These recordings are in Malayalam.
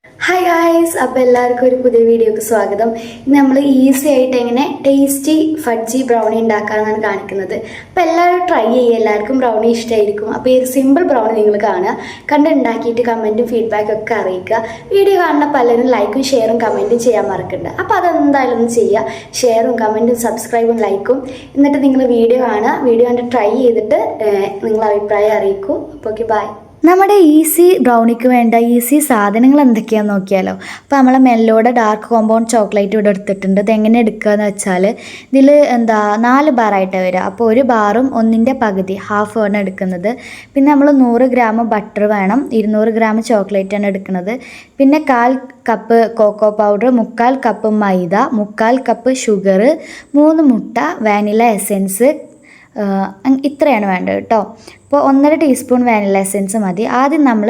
ഹായ് ഗായ്സ്, അപ്പോൾ എല്ലാവർക്കും ഒരു പുതിയ വീഡിയോക്ക് സ്വാഗതം. ഇന്ന് നമ്മൾ ഈസി ആയിട്ട് എങ്ങനെ ടേസ്റ്റി ഫഡ്ജി ബ്രൗണി ഉണ്ടാക്കാമെന്നാണ് കാണിക്കുന്നത്. അപ്പോൾ എല്ലാവരും ട്രൈ ചെയ്യുക, എല്ലാവർക്കും ബ്രൗണി ഇഷ്ടമായിരിക്കും. അപ്പോൾ ഈ സിമ്പിൾ ബ്രൗണി നിങ്ങൾ കാണുക, ഉണ്ടാക്കിയിട്ട് കമൻറ്റും ഫീഡ്ബാക്കും ഒക്കെ അറിയിക്കുക. വീഡിയോ കാണുന്ന പലരും ലൈക്കും ഷെയറും കമൻറ്റും ചെയ്യാൻ മറക്കണ്ട. അപ്പോൾ അതെന്തായാലും ഒന്ന് ചെയ്യുക, ഷെയറും കമൻറ്റും സബ്സ്ക്രൈബും ലൈക്കും. എന്നിട്ട് നിങ്ങൾ വീഡിയോ കാണുക, വീഡിയോ കണ്ട് ട്രൈ ചെയ്തിട്ട് നിങ്ങൾ അഭിപ്രായം അറിയിക്കും. അപ്പോൾ ഓക്കെ, ബൈ. നമ്മുടെ ഈസി ബ്രൗണിക്ക് വേണ്ട ഈസി സാധനങ്ങൾ എന്തൊക്കെയാണെന്ന് നോക്കിയാലോ. അപ്പോൾ നമ്മൾ മെല്ലോടെ ഡാർക്ക് കോമ്പൗണ്ട് ചോക്ലേറ്റ് ഇവിടെ എടുത്തിട്ടുണ്ട്. ഇതെങ്ങനെ എടുക്കുകയെന്ന് വെച്ചാൽ ഇതിൽ 4 ബാറായിട്ടാണ് വരിക. അപ്പോൾ ഒരു ബാറും ഒന്നിൻ്റെ പകുതി ഹാഫ് ആണ് എടുക്കുന്നത്. പിന്നെ നമ്മൾ 100 ഗ്രാം ബട്ടർ വേണം, 200 ഗ്രാം ചോക്ലേറ്റാണ് എടുക്കുന്നത്. പിന്നെ 1/4 കപ്പ് കോക്കോ പൗഡർ, 1/4 കപ്പ് മൈദ, 1/4 കപ്പ് ഷുഗർ, 3 മുട്ട, വാനില എസെൻസ്, ഇത്രയാണ് വേണ്ടത് കേട്ടോ. അപ്പോൾ 1.5 ടീസ്പൂൺ വാനില എസെൻസ് മതി. ആദ്യം നമ്മൾ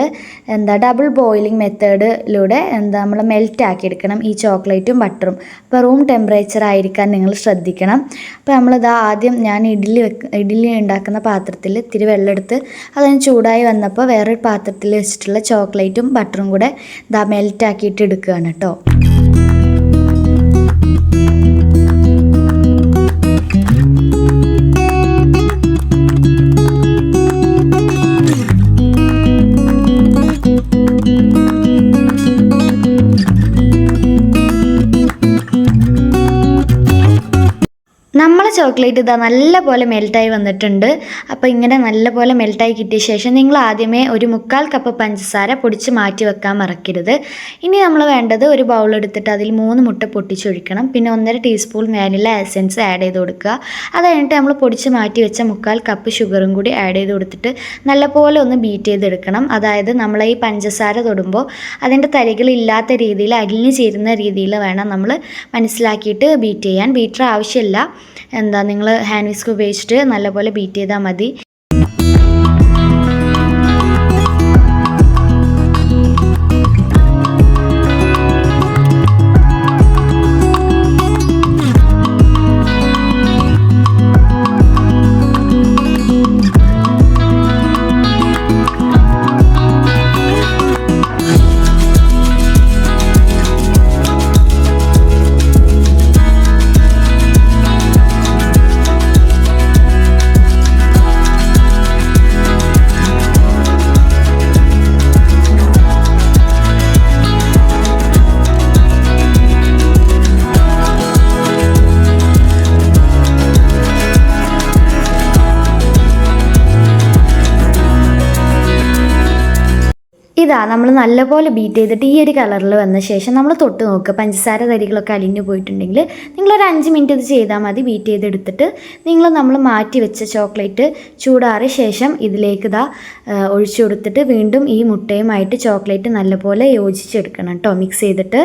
ഡബിൾ ബോയിലിംഗ് മെത്തേഡിലൂടെ നമ്മൾ മെൽറ്റ് ആക്കിയെടുക്കണം ഈ ചോക്ലേറ്റും ബട്ടറും. അപ്പോൾ റൂം ടെമ്പറേച്ചർ ആയിരിക്കാൻ നിങ്ങൾ ശ്രദ്ധിക്കണം. അപ്പോൾ ആദ്യം ഞാൻ ഇഡ്ഡലി ഉണ്ടാക്കുന്ന പാത്രത്തിൽ ഇത്തിരി വെള്ളമെടുത്ത് അതിന് ചൂടായി വന്നപ്പോൾ വേറൊരു പാത്രത്തിൽ വെച്ചിട്ടുള്ള ചോക്ലേറ്റും ബട്ടറും കൂടെ മെൽറ്റ് ആക്കിയിട്ട് എടുക്കുകയാണ് കേട്ടോ. നമ്മളെ ചോക്ലേറ്റ് നല്ല പോലെ മെൽറ്റായി വന്നിട്ടുണ്ട്. അപ്പോൾ ഇങ്ങനെ നല്ല പോലെ മെൽറ്റായി കിട്ടിയ ശേഷം നിങ്ങൾ ആദ്യമേ ഒരു 1/4 കപ്പ് പഞ്ചസാര പൊടിച്ച് മാറ്റി വെക്കാൻ മറക്കരുത്. ഇനി നമ്മൾ വേണ്ടത് ഒരു ബൗൾ എടുത്തിട്ട് അതിൽ 3 മുട്ട പൊട്ടിച്ചൊഴിക്കണം. പിന്നെ 1.5 ടീസ്പൂൺ വാനില എസെൻസ് ആഡ് ചെയ്ത് കൊടുക്കുക. അത് കഴിഞ്ഞിട്ട് നമ്മൾ പൊടിച്ച് മാറ്റി വെച്ച 1/4 കപ്പ് ഷുഗറും കൂടി ആഡ് ചെയ്ത് കൊടുത്തിട്ട് നല്ലപോലെ ഒന്ന് ബീറ്റ് ചെയ്തെടുക്കണം. അതായത് നമ്മൾ ഈ പഞ്ചസാര തൊടുമ്പോൾ അതിൻ്റെ തരികളില്ലാത്ത രീതിയിൽ അലിഞ്ഞു ചേരുന്ന രീതിയിൽ വേണം നമ്മൾ മനസ്സിലാക്കിയിട്ട് ബീറ്റ് ചെയ്യാൻ. ബീറ്റർ ആവശ്യമില്ല, നിങ്ങൾ ഹാൻഡ് വിസ്ക് ഉപയോഗിച്ചിട്ട് നല്ലപോലെ ബീറ്റ് ചെയ്താൽ മതി. നമ്മൾ നല്ലപോലെ ബീറ്റ് ചെയ്തിട്ട് ഈ ഒരു കളറിൽ വന്ന ശേഷം നമ്മൾ തൊട്ട് നോക്കുക. പഞ്ചസാര തരികളൊക്കെ അലിഞ്ഞു പോയിട്ടുണ്ടെങ്കിൽ നിങ്ങളൊരു 5 മിനിറ്റ് ഇത് ചെയ്താൽ മതി. ബീറ്റ് ചെയ്തെടുത്തിട്ട് നമ്മൾ മാറ്റി വെച്ച ചോക്ലേറ്റ് ചൂടാറിയ ശേഷം ഇതിലേക്ക് ഒഴിച്ചു കൊടുത്തിട്ട് വീണ്ടും ഈ മുട്ടയുമായിട്ട് ചോക്ലേറ്റ് നല്ലപോലെ യോജിച്ചെടുക്കണം കേട്ടോ, മിക്സ് ചെയ്തിട്ട്.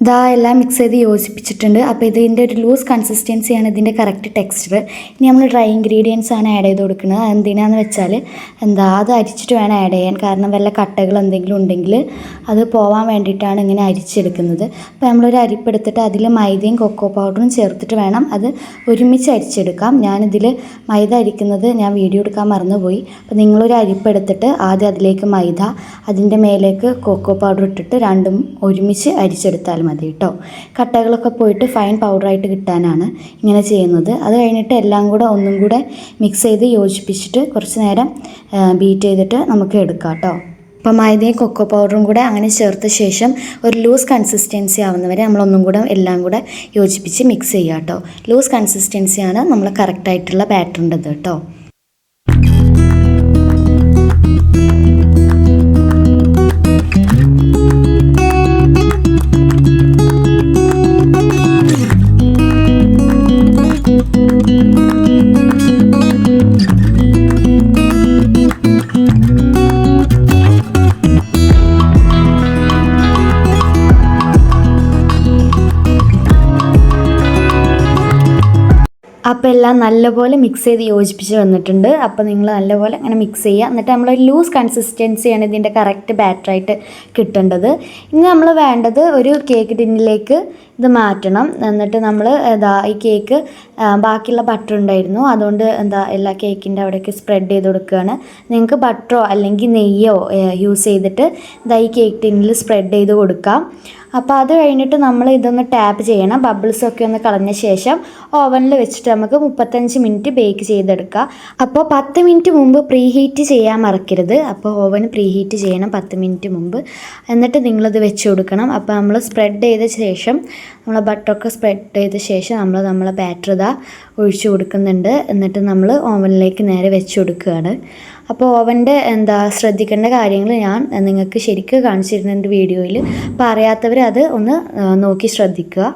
ഇതാ എല്ലാം മിക്സ് ചെയ്ത് യോജിപ്പിച്ചിട്ടുണ്ട്. അപ്പോൾ ഇതിൻ്റെ ഒരു ലൂസ് കൺസിസ്റ്റൻസിയാണ് ഇതിൻ്റെ കറക്റ്റ് ടെക്സ്ചർ. ഇനി നമ്മൾ ഡ്രൈ ഇൻഗ്രീഡിയൻസ് ആണ് ആഡ് ചെയ്ത് കൊടുക്കുന്നത്. എന്തിനാന്ന് വെച്ചാൽ അത് അരിച്ചിട്ട് വേണം ആഡ് ചെയ്യാൻ. കാരണം വല്ല കട്ടകൾ എന്തെങ്കിലും ഉണ്ടെങ്കിൽ അത് പോവാൻ വേണ്ടിയിട്ടാണ് ഇങ്ങനെ അരിച്ചെടുക്കുന്നത്. അപ്പോൾ നമ്മളൊരു അരിപ്പെടുത്തിട്ട് അതിൽ മൈദയും കൊക്കോ പൗഡറും ചേർത്തിട്ട് വേണം അത് ഒരുമിച്ച് അരിച്ചെടുക്കാം. ഞാനിതിൽ മൈദ അരിക്കുന്നത് ഞാൻ വീഡിയോ എടുക്കാൻ മറന്നുപോയി. അപ്പോൾ നിങ്ങളൊരു അരിപ്പെടുത്തിട്ട് ആദ്യം അതിലേക്ക് മൈദ, അതിൻ്റെ മേലേക്ക് കൊക്കോ പൗഡർ ഇട്ടിട്ട് രണ്ടും ഒരുമിച്ച് അരിച്ചെടുത്താൽ മതി കേട്ടോ. കട്ടകളൊക്കെ പോയിട്ട് ഫൈൻ പൗഡറായിട്ട് കിട്ടാനാണ് ഇങ്ങനെ ചെയ്യുന്നത്. അത് കഴിഞ്ഞിട്ട് എല്ലാം കൂടെ ഒന്നും കൂടെ മിക്സ് ചെയ്ത് യോജിപ്പിച്ചിട്ട് കുറച്ച് നേരം ബീറ്റ് ചെയ്തിട്ട് നമുക്ക് എടുക്കാം കേട്ടോ. അപ്പോൾ മൈദയും കൊക്കോ പൗഡറും കൂടെ അങ്ങനെ ചേർത്ത ശേഷം ഒരു ലൂസ് കൺസിസ്റ്റൻസി ആവുന്നവരെ നമ്മളൊന്നും കൂടെ എല്ലാം കൂടെ യോജിപ്പിച്ച് മിക്സ് ചെയ്യുക കേട്ടോ. ലൂസ് കൺസിസ്റ്റൻസിയാണ് നമ്മൾ കറക്റ്റായിട്ടുള്ള ബാറ്ററിൻ്റെത് കേട്ടോ. അപ്പോൾ എല്ലാം നല്ലപോലെ മിക്സ് ചെയ്ത് യോജിപ്പിച്ച് വന്നിട്ടുണ്ട്. അപ്പോൾ നിങ്ങൾ നല്ലപോലെ അങ്ങനെ മിക്സ് ചെയ്യുക. എന്നിട്ട് നമ്മൾ ലൂസ് കൺസിസ്റ്റൻസിയാണ് ഇതിൻ്റെ കറക്റ്റ് ബാറ്ററായിട്ട് കിട്ടേണ്ടത്. ഇനി നമ്മൾ വേണ്ടത് ഒരു കേക്ക് ടിന്നിലേക്ക് ഇത് മാറ്റണം. എന്നിട്ട് നമ്മൾ ഈ കേക്ക് ബാക്കിയുള്ള ബട്ടർ ഉണ്ടായിരുന്നു, അതുകൊണ്ട് എല്ലാ കേക്കിൻ്റെ അവിടേക്ക് സ്പ്രെഡ് ചെയ്ത് കൊടുക്കുകയാണ്. നിങ്ങൾക്ക് ബട്ടറോ അല്ലെങ്കിൽ നെയ്യോ യൂസ് ചെയ്തിട്ട് ഈ കേക്ക് ടിന്നിൽ സ്പ്രെഡ് ചെയ്ത് കൊടുക്കാം. അപ്പോൾ അത് കഴിഞ്ഞിട്ട് നമ്മൾ ഇതൊന്ന് ടാപ്പ് ചെയ്യണം. ബബിൾസൊക്കെ ഒന്ന് കളഞ്ഞ ശേഷം ഓവനിൽ വെച്ചിട്ട് നമുക്ക് 35 മിനിറ്റ് ബേക്ക് ചെയ്തെടുക്കാം. അപ്പോൾ 10 മിനിറ്റ് മുമ്പ് പ്രീ ഹീറ്റ് ചെയ്യാൻ മറക്കരുത്. അപ്പോൾ ഓവൻ പ്രീ ഹീറ്റ് ചെയ്യണം 10 മിനിറ്റ് മുമ്പ്. എന്നിട്ട് നിങ്ങളിത് വെച്ച് കൊടുക്കണം. അപ്പോൾ നമ്മൾ സ്പ്രെഡ് ചെയ്ത ശേഷം നമ്മൾ ബട്ടറൊക്കെ സ്പ്രെഡ് ചെയ്ത ശേഷം നമ്മളെ ബാറ്റർ ഒഴിച്ചു കൊടുക്കുന്നുണ്ട്. എന്നിട്ട് നമ്മൾ ഓവനിലേക്ക് നേരെ വെച്ച് കൊടുക്കുകയാണ്. അപ്പോൾ ഓവൻ്റെ ശ്രദ്ധിക്കേണ്ട കാര്യങ്ങൾ ഞാൻ നിങ്ങൾക്ക് ശരിക്കും കാണിച്ചിരുന്നുണ്ട് വീഡിയോയിൽ. അപ്പോൾ അറിയാത്തവർ അത് ഒന്ന് നോക്കി ശ്രദ്ധിക്കുക.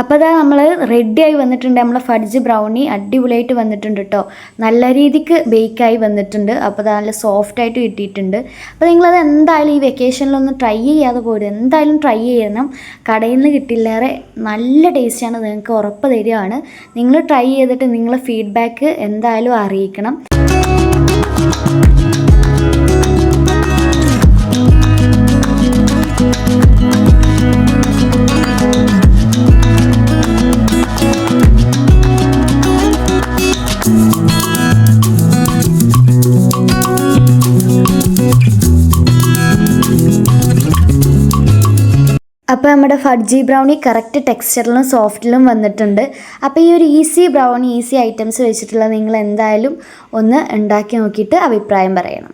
അപ്പോൾ നമ്മൾ റെഡിയായി വന്നിട്ടുണ്ട്. നമ്മളെ ഫഡ്ജ് ബ്രൗണി അടിപൊളിയായിട്ട് വന്നിട്ടുണ്ട് കേട്ടോ. നല്ല രീതിക്ക് ബേക്കായി വന്നിട്ടുണ്ട്. അപ്പോൾ നല്ല സോഫ്റ്റായിട്ട് കിട്ടിയിട്ടുണ്ട്. അപ്പോൾ നിങ്ങളത് എന്തായാലും ഈ വെക്കേഷനിലൊന്ന് ട്രൈ ചെയ്യാതെ പോരും. എന്തായാലും ട്രൈ ചെയ്യണം. കടയിൽ നിന്ന് കിട്ടില്ലേറെ നല്ല ടേസ്റ്റാണ്, നിങ്ങൾക്ക് ഉറപ്പ് തരികയാണ്. നിങ്ങൾ ട്രൈ ചെയ്തിട്ട് നിങ്ങളെ ഫീഡ്ബാക്ക് എന്തായാലും അറിയിക്കണം. അപ്പോൾ നമ്മുടെ ഫഡ്ജി ബ്രൗണി കറക്റ്റ് ടെക്സ്ചറിലും സോഫ്റ്റിലും വന്നിട്ടുണ്ട്. അപ്പോൾ ഈ ഒരു ഈസി ബ്രൗണി, ഈസി ഐറ്റംസ് വെച്ചിട്ടുള്ള നിങ്ങൾ എന്തായാലും ഒന്ന് ഉണ്ടാക്കി നോക്കിയിട്ട് അഭിപ്രായം പറയണം.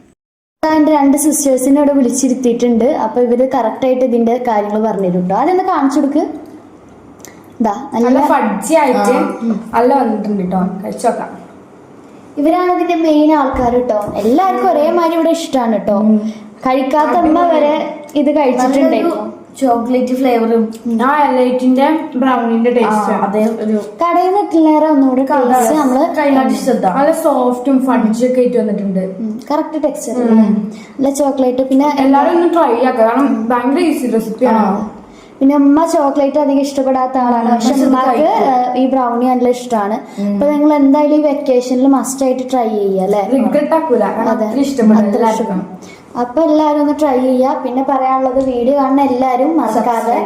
എൻ്റെ 2 സിസ്റ്റേഴ്സിനെ ഇവിടെ വിളിച്ചിരുത്തിയിട്ടുണ്ട്. അപ്പോൾ ഇവർ കറക്റ്റായിട്ട് ഇതിൻ്റെ കാര്യങ്ങൾ പറഞ്ഞുതരും കേട്ടോ. അതൊന്ന് കാണിച്ചു കൊടുക്ക്. നല്ല ഫഡ്ജി ആയിട്ട് നല്ല വന്നിട്ടുണ്ട് കേട്ടോ. കഴിച്ചോക്കാം. ഇവരാണ് ഇതിന്റെ മെയിൻ ആൾക്കാർ കേട്ടോ. എല്ലാവർക്കും ഒരേമാതിരി ഇവിടെ ഇഷ്ടമാണ് കേട്ടോ. കഴിക്കാത്ത അമ്മ വരെ ഇത് കഴിച്ചിട്ടുണ്ടായിരുന്നു. ചോക്ലേറ്റ് ഫ്ലേവറും ആ എലൈറ്റിന്റെ ബ്രൗണിന്റെ ടേസ്റ്റ് അതേ ഒരു കടയിൽ നിന്നിട്ടില്ലേറെ ഒന്നുകൂടെ നല്ല സോഫ്റ്റും ഫഡ്ജ് ഒക്കെ ആയിട്ട് വന്നിട്ടുണ്ട്. കറക്റ്റ് ടെക്സ്ചർ നല്ല ചോക്ലേറ്റ്. പിന്നെ എല്ലാരും ഒന്ന് ട്രൈ ആക്കാം, കാരണം ഭയങ്കര ഈസി റെസിപ്പിയാണ്. പിന്നെ അമ്മ ചോക്ലേറ്റ് അധികം ഇഷ്ടപ്പെടാത്ത ആളാണ്, പക്ഷെ അമ്മക്ക് ഈ ബ്രൗണി നല്ല ഇഷ്ടമാണ്. അപ്പൊ നിങ്ങൾ എന്തായാലും ഈ വെക്കേഷനിൽ മസ്റ്റ് ആയിട്ട് ട്രൈ ചെയ്യുക അല്ലേ. അപ്പൊ എല്ലാരും ഒന്ന് ട്രൈ ചെയ്യുക. പിന്നെ പറയാനുള്ളത് വീഡിയോ കാണുന്ന എല്ലാരും മറക്കാതെ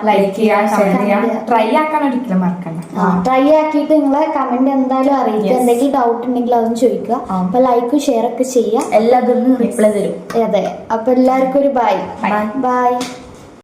ലൈക്ക് ചെയ്യുക, ട്രൈ ആക്കാൻ ഒരിക്കലും മറക്കണ്ട. ട്രൈ ആക്കിയിട്ട് നിങ്ങളെ കമന്റ് എന്തായാലും അറിയിക്കുക. എന്തെങ്കിലും ഡൗട്ട് ഉണ്ടെങ്കിൽ അതും ചോദിക്കുക. അപ്പൊ ലൈക്കും ഷെയർ ഒക്കെ ചെയ്യാം. എല്ലാത്തിനും റിപ്ലൈ തരും. അതെ, അപ്പൊ എല്ലാവർക്കും ഒരു ബൈ. Bye. ബൈ.